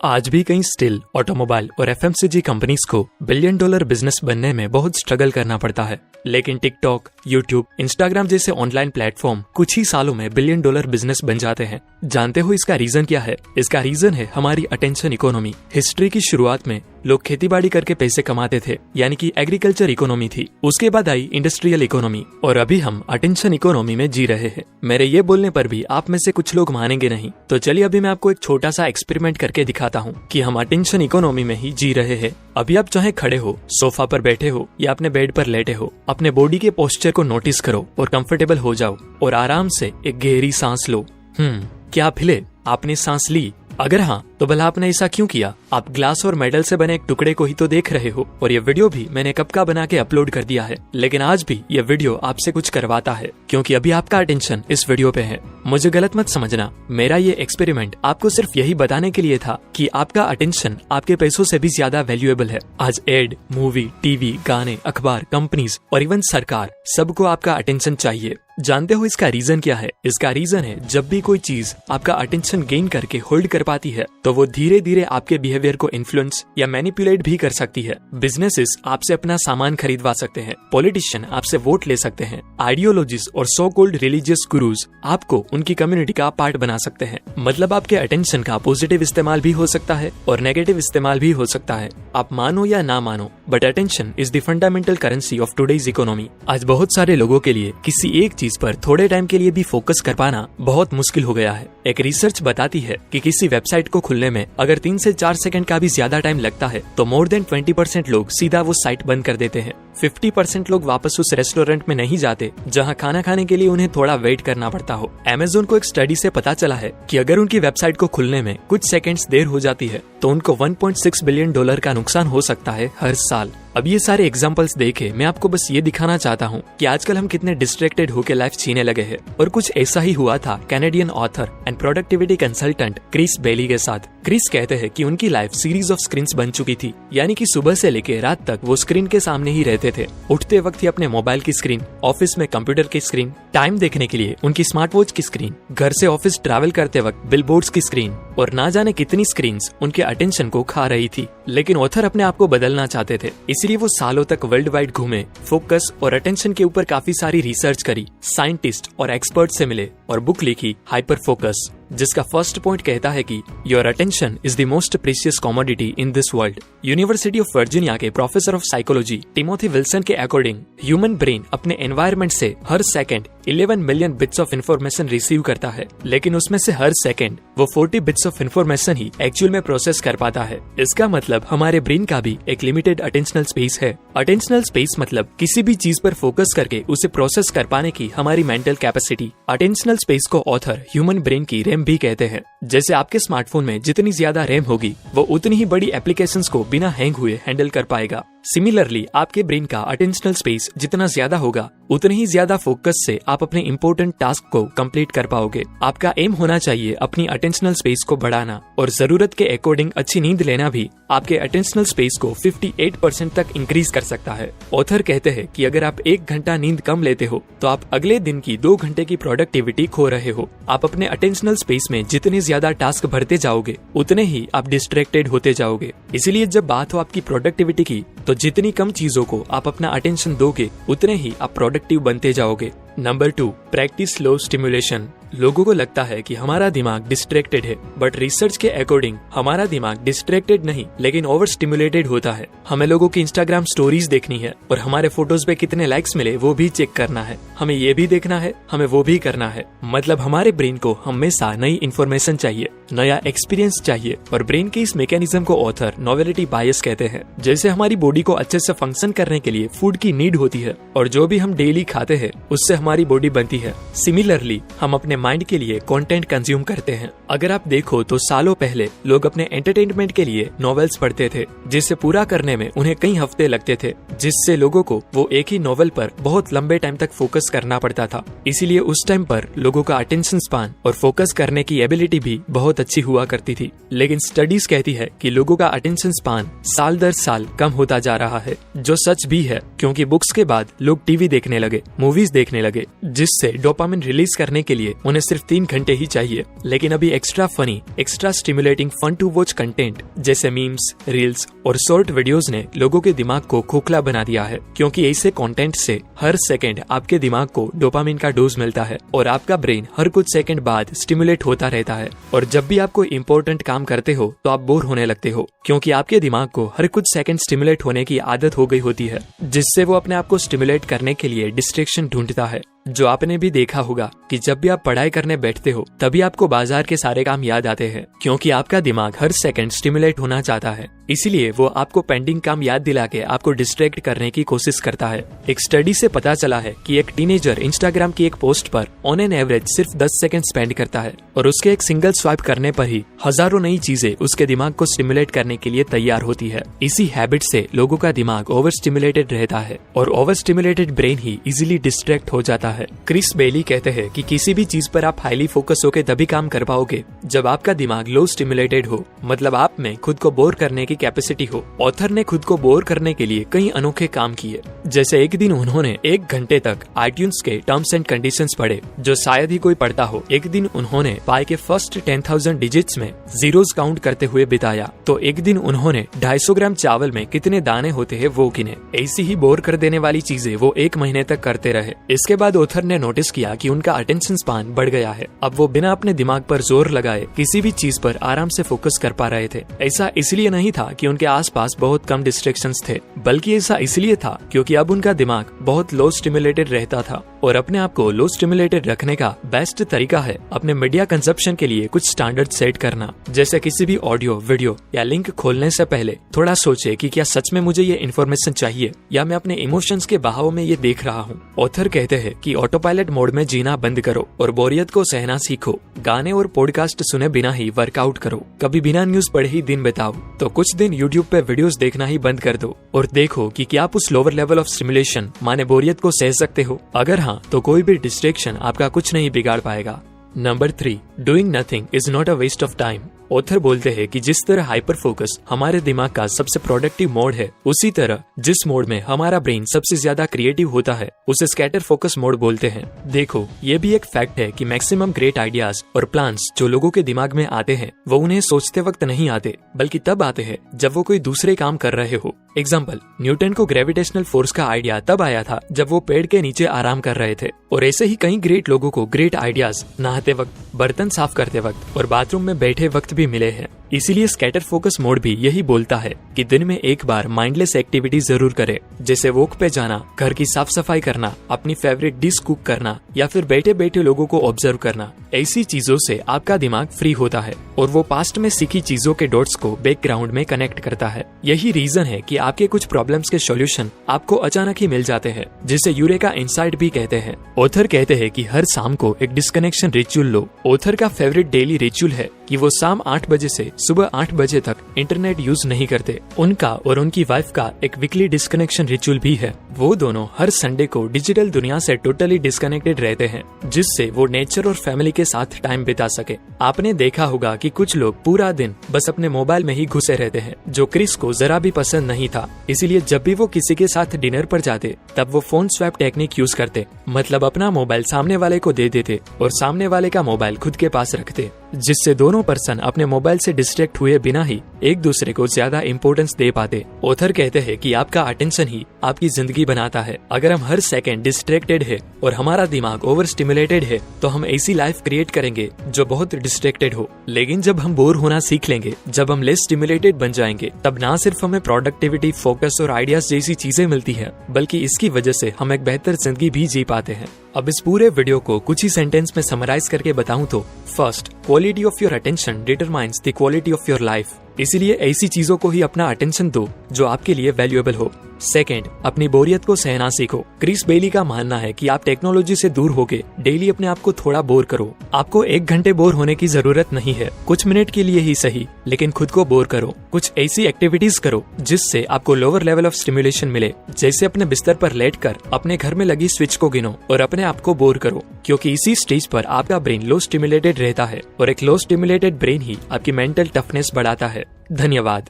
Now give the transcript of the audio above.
आज भी कई स्टील, ऑटोमोबाइल और एफएमसीजी कंपनीज को $1 बिलियन बिजनेस बनने में बहुत स्ट्रगल करना पड़ता है। लेकिन टिकटॉक, यूट्यूब, इंस्टाग्राम जैसे ऑनलाइन प्लेटफॉर्म कुछ ही सालों में $1 बिलियन बिजनेस बन जाते हैं। जानते हो इसका रीजन क्या है? इसका रीजन है हमारी अटेंशन इकोनॉमी। हिस्ट्री की शुरुआत में लोग खेतीबाड़ी करके पैसे कमाते थे, यानी कि एग्रीकल्चर इकोनॉमी थी। उसके बाद आई इंडस्ट्रियल इकोनॉमी और अभी हम अटेंशन इकोनॉमी में जी रहे हैं। मेरे ये बोलने पर भी आप में से कुछ लोग मानेंगे नहीं, तो चलिए अभी मैं आपको एक छोटा सा एक्सपेरिमेंट करके दिखाता हूँ कि हम अटेंशन इकोनॉमी में ही जी रहे हैं। अभी आप चाहे खड़े हो, सोफा पर बैठे हो या अपने बेड पर लेटे हो, अपने बॉडी के पोस्चर को नोटिस करो और कंफर्टेबल हो जाओ और आराम से एक गहरी सांस लो। क्या आप हिले? आपने सांस ली? अगर हाँ, तो भला आपने ऐसा क्यों किया? आप ग्लास और मेटल से बने एक टुकड़े को ही तो देख रहे हो और ये वीडियो भी मैंने कब का बना के अपलोड कर दिया है। लेकिन आज भी ये वीडियो आपसे कुछ करवाता है, क्योंकि अभी आपका अटेंशन इस वीडियो पे है। मुझे गलत मत समझना, मेरा ये एक्सपेरिमेंट आपको सिर्फ यही बताने के लिए था कि आपका अटेंशन आपके पैसों से भी ज्यादा वैल्यूएबल है। आज एड, मूवी, टीवी, गाने, अखबार, कंपनीज और इवन सरकार, सबको आपका अटेंशन चाहिए। जानते हो इसका रीजन क्या है? इसका रीजन है जब भी कोई चीज आपका अटेंशन गेन करके होल्ड कर पाती है, तो वो धीरे धीरे आपके बिहेवियर को इन्फ्लुएंस या मैनिपुलेट भी कर सकती है। बिजनेसेस आपसे अपना सामान खरीदवा सकते हैं, पॉलिटिशियन आपसे वोट ले सकते हैं, आइडियोलॉजीज और सो कॉल्ड रिलीजियस गुरुज आपको उनकी कम्युनिटी का पार्ट बना सकते हैं। मतलब आपके अटेंशन का पॉजिटिव इस्तेमाल भी हो सकता है और नेगेटिव इस्तेमाल भी हो सकता है। आप मानो या ना मानो, but attention is the fundamental currency of today's economy. आज बहुत सारे लोगों के लिए किसी एक चीज पर थोड़े टाइम के लिए भी फोकस कर पाना बहुत मुश्किल हो गया है। एक रिसर्च बताती है कि किसी वेबसाइट को खुलने में अगर 3 से 4 सेकंड का भी ज्यादा टाइम लगता है, तो मोर देन 20% लोग सीधा वो साइट बंद कर देते हैं। 50% लोग वापस उस रेस्टोरेंट में नहीं जाते जहां खाना खाने के लिए उन्हें थोड़ा वेट करना पड़ता हो। Amazon को एक स्टडी से पता चला है कि अगर उनकी वेबसाइट को खुलने में कुछ सेकंड्स देर हो जाती है, तो उनको $1.6 बिलियन का नुकसान हो सकता है हर साल। अब ये सारे एग्जांपल्स देखे मैं आपको बस ये दिखाना चाहता हूँ कि आजकल हम कितने डिस्ट्रैक्टेड होकर लाइफ जीने लगे हैं। और कुछ ऐसा ही हुआ था Canadian author and productivity consultant Chris Bailey के साथ। क्रिस कहते हैं कि उनकी लाइफ सीरीज ऑफ स्क्रीन्स बन चुकी थी, यानी कि सुबह से लेकर रात तक वो स्क्रीन के सामने ही रहते थे। उठते वक्त ही अपने मोबाइल की स्क्रीन, ऑफिस में कंप्यूटर की स्क्रीन, टाइम देखने के लिए उनकी स्मार्ट वॉच की स्क्रीन, घर से ऑफिस ट्रैवल करते वक्त बिलबोर्ड्स की स्क्रीन, और ना जाने कितनी स्क्रीन्स उनके अटेंशन को खा रही थी। लेकिन ऑथर अपने आप को बदलना चाहते थे, इसलिए वो सालों तक वर्ल्ड वाइड घूमे, फोकस और अटेंशन के ऊपर काफी सारी रिसर्च करी, साइंटिस्ट और एक्सपर्ट से मिले और बुक लिखी हाइपर फोकस, जिसका फर्स्ट पॉइंट कहता है कि your attention is the most precious commodity in this world. University of Virginia के professor of psychology Timothy Wilson के अकॉर्डिंग ह्यूमन ब्रेन अपने एनवायरनमेंट से हर second 11 million bits of information receive करता है, लेकिन उसमें से हर सेकंड वो 40 बिट्स ऑफ इन्फॉर्मेशन ही एक्चुअल में प्रोसेस कर पाता है। इसका मतलब हमारे ब्रेन का भी एक लिमिटेड अटेंशनल स्पेस है। अटेंशनल स्पेस मतलब किसी भी चीज पर फोकस करके उसे प्रोसेस कर पाने की हमारी मेंटल कैपेसिटी। अटेंशनल स्पेस को ऑथर ह्यूमन ब्रेन की रैम भी कहते हैं। जैसे आपके स्मार्टफोन में जितनी ज्यादा रैम होगी, वो उतनी ही बड़ी एप्लीकेशंस को बिना हैंग हुए हैंडल कर पाएगा। सिमिलरली आपके ब्रेन का अटेंशनल स्पेस जितना ज्यादा होगा, उतने ही ज्यादा फोकस से आप अपने इंपॉर्टेंट टास्क को कंप्लीट कर पाओगे। आपका एम होना चाहिए अपनी अटेंशनल स्पेस को बढ़ाना, और जरूरत के अकॉर्डिंग अच्छी नींद लेना भी आपके अटेंशनल स्पेस को 58% तक इंक्रीज कर सकता है। ऑथर कहते हैं कि अगर आप 1 घंटा नींद कम लेते हो, तो आप अगले दिन की 2 घंटे की प्रोडक्टिविटी खो रहे हो। आप अपने अटेंशनल स्पेस में जितने ज्यादा टास्क भरते जाओगे, उतने ही आप डिस्ट्रैक्टेड होते जाओगे। इसीलिए जब बात हो आपकी प्रोडक्टिविटी की, तो जितनी कम चीजों को आप अपना अटेंशन दोगे, उतने ही आप प्रोडक्टिव बनते जाओगे। Number 2, practice slow stimulation. लोगों को लगता है कि हमारा दिमाग डिस्ट्रैक्टेड है, बट रिसर्च के अकॉर्डिंग हमारा दिमाग डिस्ट्रैक्टेड नहीं, लेकिन ओवर स्टिमुलेटेड होता है। हमें लोगों की इंस्टाग्राम स्टोरीज देखनी है और हमारे फोटोज पे कितने लाइक्स मिले वो भी चेक करना है। हमें ये भी देखना है, हमें वो भी करना है। मतलब हमारे ब्रेन को हमेशा नई इन्फॉर्मेशन चाहिए, नया एक्सपीरियंस चाहिए, और ब्रेन के इस मैकेनिज्म को ऑथर नोवेलिटी बायस कहते हैं। जैसे हमारी बॉडी को अच्छे से फंक्शन करने के लिए फूड की नीड होती है, और जो भी हम डेली खाते हैं उससे हमारी बॉडी बनती है। सिमिलरली हम अपने माइंड के लिए कंटेंट कंज्यूम करते हैं। अगर आप देखो तो सालों पहले लोग अपने एंटरटेनमेंट के लिए नॉवेल्स पढ़ते थे, जिसे पूरा करने में उन्हें कई हफ्ते लगते थे, जिससे लोगों को वो एक ही नॉवेल पर बहुत लंबे टाइम तक फोकस करना पड़ता था। इसीलिए उस टाइम पर लोगों का अटेंशन स्पान और फोकस करने की एबिलिटी भी बहुत अच्छी हुआ करती थी। लेकिन स्टडीज कहती है कि लोगों का अटेंशन स्पान साल दर साल कम होता जा रहा है, जो सच भी है, क्योंकि बुक्स के बाद लोग टीवी देखने लगे, मूवीज देखने लगे, जिससे डोपामिन रिलीज करने के लिए उन्हें उन्हें सिर्फ 3 घंटे ही चाहिए। लेकिन अभी extra funny, extra stimulating, fun to watch content जैसे मीम्स, रील्स और शॉर्ट वीडियोस ने लोगों के दिमाग को खोखला बना दिया है, क्योंकि ऐसे कंटेंट से हर सेकंड आपके दिमाग को डोपामिन का डोज मिलता है और आपका ब्रेन हर कुछ सेकंड बाद स्टिमुलेट होता रहता है। और जब भी आप कोई इंपॉर्टेंट काम करते हो तो आप बोर होने लगते हो, क्योंकि आपके दिमाग को हर कुछ सेकंड स्टिमुलेट होने की आदत हो गई होती है, जिससे वो अपने आप को स्टिमुलेट करने के लिए डिस्ट्रैक्शन ढूंढता है। जो आपने भी देखा होगा कि जब भी आप पढ़ाई करने बैठते हो तभी आपको बाजार के सारे काम याद आते हैं, क्योंकि आपका दिमाग हर सेकंड स्टिमुलेट होना चाहता है। इसीलिए वो आपको पेंडिंग काम याद दिला के आपको डिस्ट्रैक्ट करने की कोशिश करता है। एक स्टडी से पता चला है कि एक टीनेजर इंस्टाग्राम की एक पोस्ट पर ऑन एन एवरेज सिर्फ 10 सेकंड स्पेंड करता है और उसके एक सिंगल स्वाइप करने पर ही हजारों नई चीजें उसके दिमाग को स्टिमुलेट करने के लिए तैयार होती है। इसी हैबिट से लोगों का दिमाग ओवर स्टिमुलेटेड रहता है और ओवर स्टिमुलेटेड ब्रेन ही इजीली डिस्ट्रैक्ट हो जाता है। क्रिस बेली कहते हैं कि किसी भी चीज पर आप हाईली फोकस होकर तभी काम कर पाओगे जब आपका दिमाग लो स्टिमुलेटेड हो, मतलब आप में खुद को बोर करने की कैपेसिटी हो। ऑथर ने खुद को बोर करने के लिए कई अनोखे काम किए, जैसे एक दिन उन्होंने 1 घंटे तक आईट्यून्स के टर्म्स एंड कंडीशंस पढ़े, जो शायद ही कोई पढ़ता हो। एक दिन उन्होंने पाई के फर्स्ट 10,000 डिजिट्स में जीरोस काउंट करते हुए बिताया। तो एक दिन उन्होंने 250 ग्राम चावल में कितने दाने होते हैं वो गिने। ऐसी ही बोर कर देने वाली चीजें वो 1 महीने तक करते रहे। इसके बाद ऑथर ने नोटिस किया कि उनका अटेंशन स्पान बढ़ गया है। अब वो बिना अपने दिमाग पर जोर लगाए किसी भी चीज पर आराम से फोकस कर पा रहे थे। ऐसा इसलिए नहीं था कि उनके आसपास बहुत कम डिस्ट्रैक्शंस थे, बल्कि ऐसा इसलिए था क्योंकि अब उनका दिमाग बहुत लो स्टिमुलेटेड रहता था। और अपने आप को लो स्टिमुलेटेड रखने का बेस्ट तरीका है अपने मीडिया कंजप्शन के लिए कुछ स्टैंडर्ड सेट करना। जैसे किसी भी ऑडियो, वीडियो या लिंक खोलने से पहले थोड़ा सोचे कि क्या सच में मुझे ये इन्फॉर्मेशन चाहिए या मैं अपने इमोशंस के बहाव में ये देख रहा हूँ। ऑथर कहते हैं कि ऑटो पायलट मोड में जीना बंद करो और बोरियत को सहना सीखो। गाने और पॉडकास्ट सुने बिना ही वर्कआउट करो। कभी बिना न्यूज पढ़े ही दिन बिताओ। तो कुछ दिन यूट्यूब पे वीडियोस देखना ही बंद कर दो और देखो कि क्या आप उस लोअर लेवल ऑफ स्टिमुलेशन माने बोरियत को सह सकते हो। अगर हाँ, तो कोई भी डिस्ट्रैक्शन आपका कुछ नहीं बिगाड़ पाएगा। Number 3, doing nothing is not a waste of time. Author बोलते हैं कि जिस तरह हाइपर फोकस हमारे दिमाग का सबसे प्रोडक्टिव मोड है, उसी तरह जिस मोड में हमारा ब्रेन सबसे ज्यादा क्रिएटिव होता है उसे स्कैटर फोकस मोड बोलते हैं। देखो, ये भी एक फैक्ट है कि मैक्सिमम ग्रेट आइडियाज और प्लान्स जो लोगों के दिमाग में आते हैं वो उन्हें सोचते वक्त नहीं आते, बल्कि तब आते हैं जब वो कोई दूसरे काम कर रहे हो। एग्जाम्पल, न्यूटन को ग्रेविटेशनल फोर्स का आइडिया तब आया था जब वो पेड़ के नीचे आराम कर रहे थे। और ऐसे ही कई ग्रेट लोगों को ग्रेट आइडियाज नहाते वक्त, बर्तन साफ करते वक्त और बाथरूम में बैठे वक्त भी मिले हैं। इसीलिए स्कैटर फोकस मोड भी यही बोलता है कि दिन में एक बार माइंडलेस एक्टिविटी जरूर करे, जैसे वॉक पे जाना, घर की साफ सफाई करना, अपनी फेवरेट डिश कुक करना या फिर बैठे बैठे लोगों को ऑब्जर्व करना। ऐसी चीजों से आपका दिमाग फ्री होता है और वो पास्ट में सीखी चीजों के डॉट्स को बैकग्राउंड में कनेक्ट करता है। यही रीजन है कि आपके कुछ प्रॉब्लम्स के सॉल्यूशन आपको अचानक ही मिल जाते हैं, जिसे यूरेका इंसाइट भी कहते हैं। ऑथर कहते हैं कि हर शाम को एक डिस्कनेक्शन रिचुअल लो। ऑथर का फेवरेट डेली रिचुअल है कि वो शाम 8 बजे से सुबह 8 बजे तक इंटरनेट यूज नहीं करते। उनका और उनकी वाइफ का एक वीकली डिस्कनेक्शन रिचुअल भी है। वो दोनों हर संडे को डिजिटल दुनिया से टोटली डिस्कनेक्टेड रहते हैं, जिससे वो नेचर और फैमिली के साथ टाइम बिता सके। आपने देखा होगा कि कुछ लोग पूरा दिन बस अपने मोबाइल में ही घुसे रहते हैं, जो क्रिस को जरा भी पसंद नहीं था। इसीलिए जब भी वो किसी के साथ डिनर पर जाते तब वो फोन स्वैप टेक्निक यूज करते, मतलब अपना मोबाइल सामने वाले को दे देते और सामने वाले का मोबाइल खुद के पास रखते, जिससे दोनों पर्सन अपने मोबाइल से डिस्ट्रैक्ट हुए बिना ही एक दूसरे को ज्यादा इंपॉर्टेंस दे पाते। ऑथर कहते हैं कि आपका अटेंशन ही आपकी जिंदगी बनाता है। अगर हम हर सेकंड डिस्ट्रैक्टेड है और हमारा दिमाग ओवर स्टिमुलेटेड है तो हम ऐसी लाइफ क्रिएट करेंगे जो बहुत डिस्ट्रैक्टेड हो। लेकिन जब हम बोर होना सीख लेंगे, जब हम लेस स्टिमुलेटेड बन जाएंगे, तब ना सिर्फ हमें प्रोडक्टिविटी, फोकस और आइडियाज जैसी चीजें मिलती है, बल्कि इसकी वजह से हम एक बेहतर जिंदगी भी जी पाते हैं। अब इस पूरे वीडियो को कुछ ही सेंटेंस में समराइज करके बताऊं तो, first, quality of your attention determines the quality of your life. इसीलिए ऐसी चीजों को ही अपना अटेंशन दो जो आपके लिए वैल्यूएबल हो। सेकेंड, अपनी बोरियत को सहना सीखो। क्रिस बेली का मानना है कि आप टेक्नोलॉजी से दूर होके डेली अपने आप को थोड़ा बोर करो। आपको 1 घंटे बोर होने की जरूरत नहीं है, कुछ मिनट के लिए ही सही, लेकिन खुद को बोर करो। कुछ ऐसी एक्टिविटीज करो जिससे आपको लोअर लेवल ऑफ स्टिमुलेशन मिले, जैसे अपने बिस्तर पर लेटकर अपने घर में लगी स्विच को गिनो और अपने आप को बोर करो, क्योंकि इसी स्टेज पर आपका ब्रेन लो स्टिमुलेटेड रहता है और एक लो स्टिमुलेटेड ब्रेन ही आपकी मेंटल टफनेस बढ़ाता है। धन्यवाद।